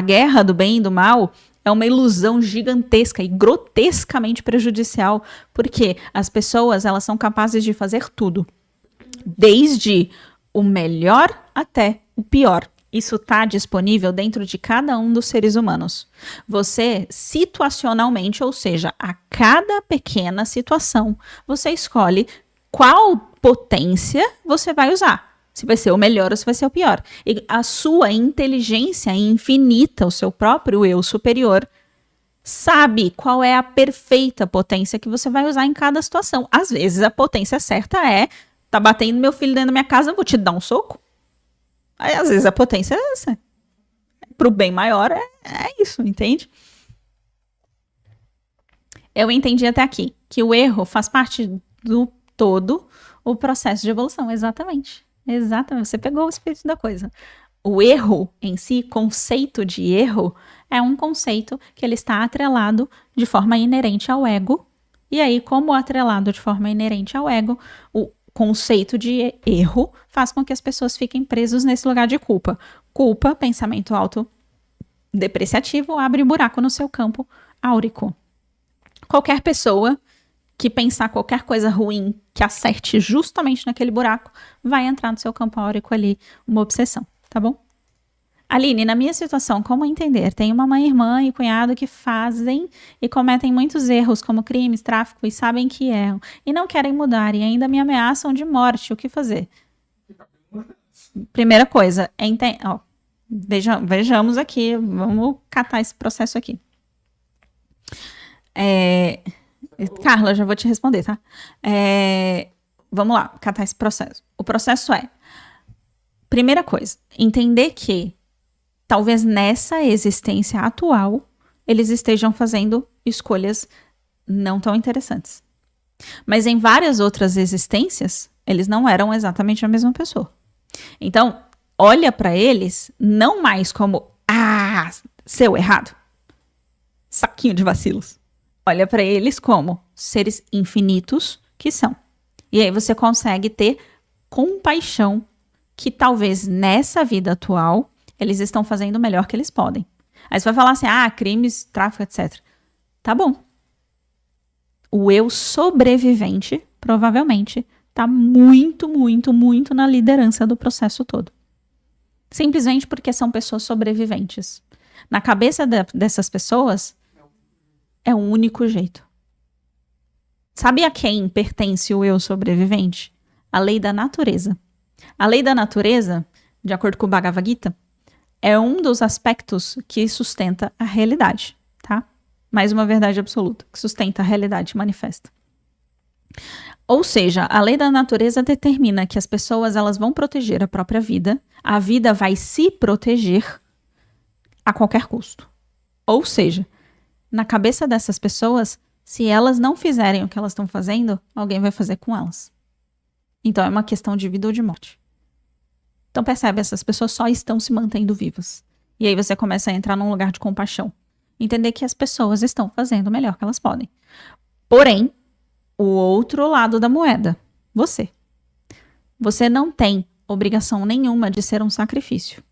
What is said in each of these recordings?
guerra do bem e do mal é uma ilusão gigantesca e grotescamente prejudicial, porque as pessoas, elas são capazes de fazer tudo, desde o melhor até o pior. Isso está disponível dentro de cada um dos seres humanos. Você, situacionalmente, ou seja, a cada pequena situação, você escolhe qual potência você vai usar. Se vai ser o melhor ou se vai ser o pior. E a sua inteligência infinita, o seu próprio eu superior, sabe qual é a perfeita potência que você vai usar em cada situação. Às vezes a potência certa é: tá batendo meu filho dentro da minha casa, eu vou te dar um soco. Aí, às vezes a potência é essa. Pro bem maior é isso, entende? Eu entendi até aqui que o erro faz parte do todo o processo de evolução. Exatamente. Exatamente. Você pegou o espírito da coisa. O erro em si, conceito de erro, é um conceito que ele está atrelado de forma inerente ao ego. E aí, como atrelado de forma inerente ao ego, o conceito de erro faz com que as pessoas fiquem presas nesse lugar de culpa. Culpa, pensamento autodepreciativo, abre buraco no seu campo áurico. Qualquer pessoa que pensar qualquer coisa ruim que acerte justamente naquele buraco vai entrar no seu campo áurico ali, uma obsessão, tá bom? Aline, na minha situação, como entender? Tenho uma mãe, irmã e cunhado que fazem e cometem muitos erros, como crimes, tráfico, e sabem que erram, e não querem mudar, e ainda me ameaçam de morte. O que fazer? Primeira coisa, vejamos aqui, vamos catar esse processo aqui. Carla, já vou te responder, tá? Vamos lá, catar esse processo. O processo é, primeira coisa, entender que talvez nessa existência atual, eles estejam fazendo escolhas não tão interessantes. Mas em várias outras existências, eles não eram exatamente a mesma pessoa. Então, olha para eles não mais como, seu errado, saquinho de vacilos. Olha para eles como seres infinitos que são. E aí você consegue ter compaixão que talvez nessa vida atual eles estão fazendo o melhor que eles podem. Aí você vai falar assim, crimes, tráfico, etc. Tá bom. O eu sobrevivente, provavelmente, tá muito, muito, muito na liderança do processo todo. Simplesmente porque são pessoas sobreviventes. Na cabeça dessas pessoas, é o único jeito. Sabe a quem pertence o eu sobrevivente? A lei da natureza. A lei da natureza, de acordo com o Bhagavad Gita, é um dos aspectos que sustenta a realidade, tá? Mais uma verdade absoluta, que sustenta a realidade manifesta. Ou seja, a lei da natureza determina que as pessoas elas vão proteger a própria vida, a vida vai se proteger a qualquer custo. Ou seja, na cabeça dessas pessoas, se elas não fizerem o que elas estão fazendo, alguém vai fazer com elas. Então é uma questão de vida ou de morte. Então percebe, essas pessoas só estão se mantendo vivas. E aí você começa a entrar num lugar de compaixão. Entender que as pessoas estão fazendo o melhor que elas podem. Porém, o outro lado da moeda, você. Você não tem obrigação nenhuma de ser um sacrifício.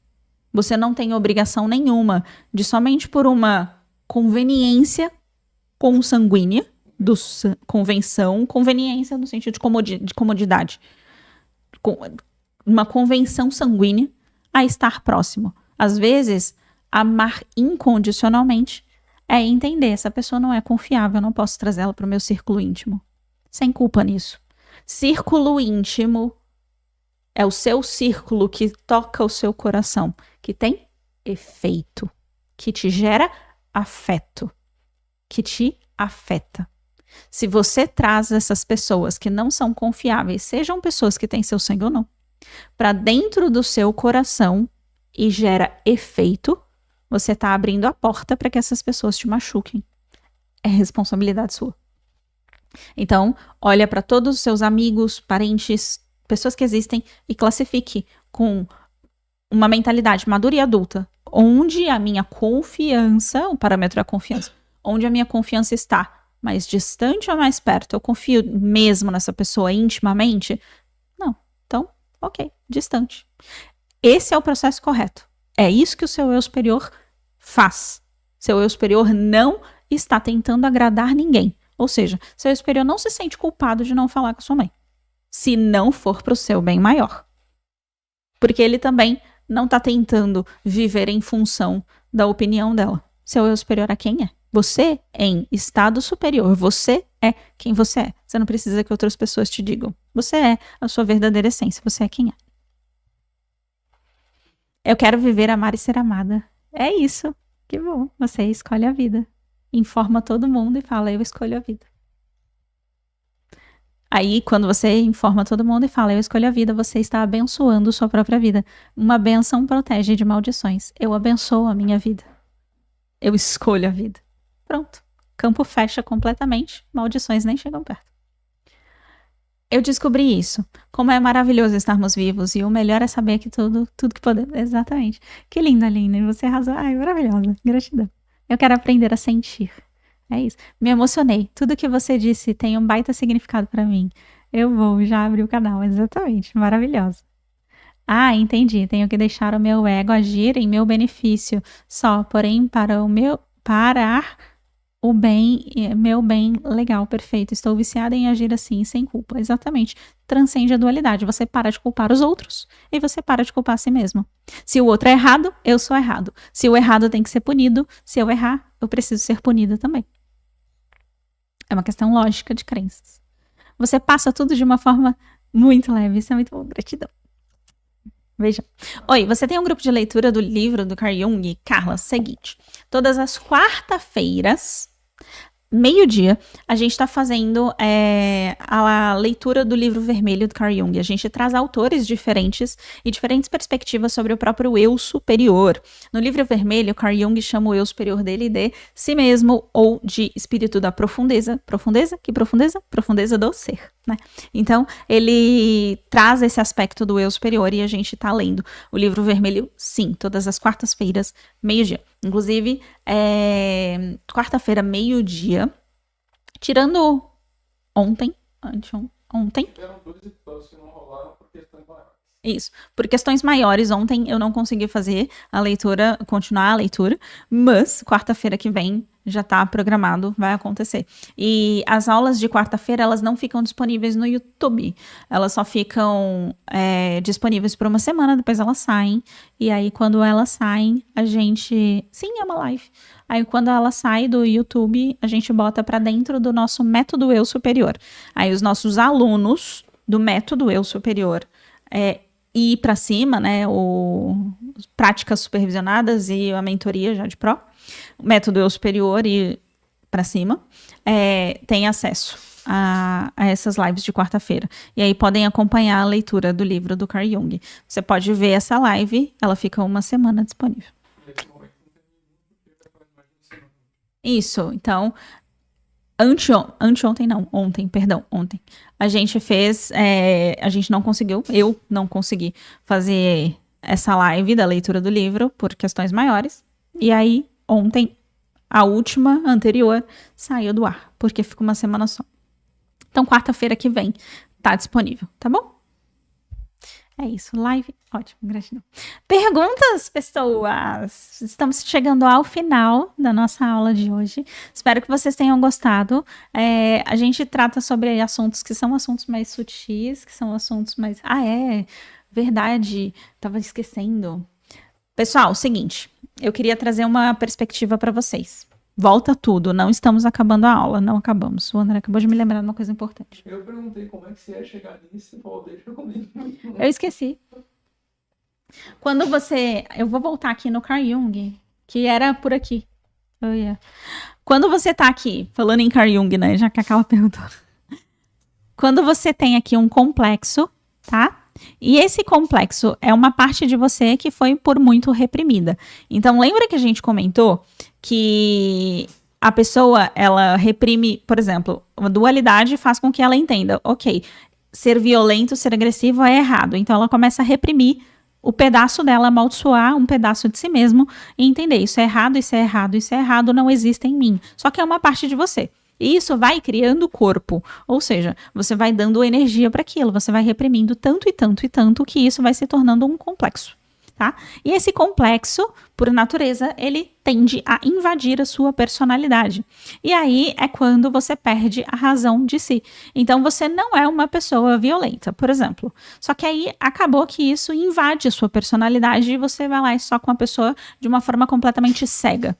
Você não tem obrigação nenhuma de somente por uma conveniência consanguínea, conveniência no sentido de comodidade. Uma convenção sanguínea a estar próximo. Às vezes, amar incondicionalmente é entender, essa pessoa não é confiável, eu não posso trazer ela para o meu círculo íntimo. Sem culpa nisso. Círculo íntimo é o seu círculo que toca o seu coração, que tem efeito, que te gera afeto, que te afeta. Se você traz essas pessoas que não são confiáveis, sejam pessoas que têm seu sangue ou não, para dentro do seu coração e gera efeito, você está abrindo a porta para que essas pessoas te machuquem. É responsabilidade sua. Então, olha para todos os seus amigos, parentes, pessoas que existem e classifique com uma mentalidade madura e adulta. Onde a minha confiança, o parâmetro é a confiança, onde a minha confiança está, mais distante ou mais perto? Eu confio mesmo nessa pessoa intimamente? Não. Então, ok, distante. Esse é o processo correto. É isso que o seu eu superior faz. Seu eu superior não está tentando agradar ninguém. Ou seja, seu eu superior não se sente culpado de não falar com sua mãe. Se não for para o seu bem maior. Porque ele também não está tentando viver em função da opinião dela. Seu eu superior a quem é? Você em estado superior. Você é quem você é. Você não precisa que outras pessoas te digam. Você é a sua verdadeira essência. Você é quem é. Eu quero viver, amar e ser amada. É isso. Que bom. Você escolhe a vida. Informa todo mundo e fala, eu escolho a vida. Aí, quando você informa todo mundo e fala, eu escolho a vida, você está abençoando sua própria vida. Uma bênção protege de maldições. Eu abençoo a minha vida. Eu escolho a vida. Pronto. Campo fecha completamente. Maldições nem chegam perto. Eu descobri isso. Como é maravilhoso estarmos vivos. E o melhor é saber que tudo que podemos. Exatamente. Que linda, Aline. Você arrasou. Ai, maravilhosa. Gratidão. Eu quero aprender a sentir. É isso. Me emocionei. Tudo que você disse tem um baita significado pra mim. Eu vou já abrir o canal. Exatamente. Maravilhosa. Ah, entendi. Tenho que deixar o meu ego agir em meu benefício. Só, porém, parar o bem, meu bem, legal, perfeito. Estou viciada em agir assim, sem culpa. Exatamente. Transcende a dualidade. Você para de culpar os outros e você para de culpar a si mesmo. Se o outro é errado, eu sou errado. Se o errado tem que ser punido, se eu errar, eu preciso ser punida também. É uma questão lógica de crenças. Você passa tudo de uma forma muito leve. Isso é muito bom. Gratidão. Veja. Oi, você tem um grupo de leitura do livro do Carl Jung? Carla, seguinte. Todas as quarta-feiras, meio-dia, a gente está fazendo a leitura do livro vermelho do Carl Jung. A gente traz autores diferentes e diferentes perspectivas sobre o próprio eu superior. No livro vermelho, Carl Jung chama o eu superior dele de si mesmo ou de espírito da profundeza. Profundeza? Que profundeza? Profundeza do ser, né? Então, ele traz esse aspecto do eu superior e a gente está lendo o livro vermelho, sim, todas as quartas-feiras, meio-dia. Inclusive, quarta-feira, meio-dia, tirando ontem. Isso, por questões maiores, ontem eu não consegui fazer a leitura, continuar a leitura, mas quarta-feira que vem já está programado, vai acontecer. E as aulas de quarta-feira, elas não ficam disponíveis no YouTube, elas só ficam disponíveis por uma semana, depois elas saem, e aí quando elas saem, a gente... Sim, é uma live. Aí quando ela sai do YouTube, a gente bota para dentro do nosso método Eu Superior. Aí os nossos alunos do método Eu Superior ir para cima, né, práticas supervisionadas e a mentoria já de pró, o método Eu Superior e para cima, tem acesso a essas lives de quarta-feira. E aí podem acompanhar a leitura do livro do Carl Jung. Você pode ver essa live, ela fica uma semana disponível. Isso, então... Ontem. A gente fez, a gente não conseguiu, eu não consegui fazer essa live da leitura do livro por questões maiores. E aí, ontem, a última, anterior, saiu do ar, porque fica uma semana só. Então, quarta-feira que vem, tá disponível, tá bom? É isso, live, ótimo, gratidão. Perguntas, pessoas? Estamos chegando ao final da nossa aula de hoje. Espero que vocês tenham gostado. A gente trata sobre assuntos que são assuntos mais sutis, que são assuntos mais... verdade, tava esquecendo. Pessoal, seguinte, eu queria trazer uma perspectiva para vocês. Volta tudo, não estamos acabando a aula, não acabamos. O André acabou de me lembrar de uma coisa importante. Eu perguntei como é que você ia chegar nisso e falou, deixa comigo. Eu esqueci. Eu vou voltar aqui no Carl Jung, que era por aqui. Quando você tá aqui, falando em Carl Jung, né, já que a Carla perguntou. Quando você tem aqui um complexo, tá? E esse complexo é uma parte de você que foi por muito reprimida. Então, lembra que a gente comentou que a pessoa, ela reprime, por exemplo, a dualidade faz com que ela entenda, ok, ser violento, ser agressivo é errado. Então, ela começa a reprimir o pedaço dela, amaldiçoar um pedaço de si mesmo e entender, isso é errado, isso é errado, isso é errado, não existe em mim. Só que é uma parte de você. E isso vai criando o corpo, ou seja, você vai dando energia para aquilo, você vai reprimindo tanto e tanto e tanto que isso vai se tornando um complexo. tá? E esse complexo, por natureza, ele tende a invadir a sua personalidade. E aí é quando você perde a razão de si. Então você não é uma pessoa violenta, por exemplo. Só que aí acabou que isso invade a sua personalidade e você vai lá e só com a pessoa de uma forma completamente cega.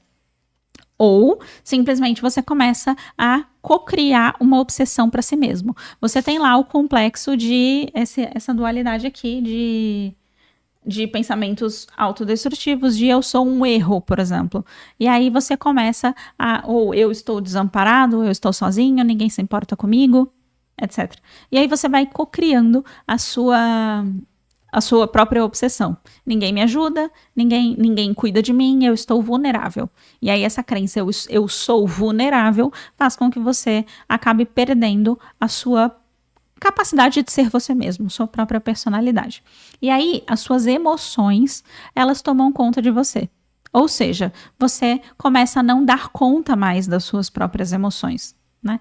Ou simplesmente você começa a cocriar uma obsessão para si mesmo. Você tem lá o complexo de essa dualidade aqui de pensamentos autodestrutivos, de eu sou um erro, por exemplo. E aí você começa ou eu estou desamparado, eu estou sozinho, ninguém se importa comigo, etc. E aí você vai cocriando a sua própria obsessão. Ninguém me ajuda, ninguém cuida de mim, eu estou vulnerável. E aí essa crença, eu sou vulnerável, faz com que você acabe perdendo a sua capacidade de ser você mesmo, sua própria personalidade. E aí, as suas emoções, elas tomam conta de você. Ou seja, você começa a não dar conta mais das suas próprias emoções, né?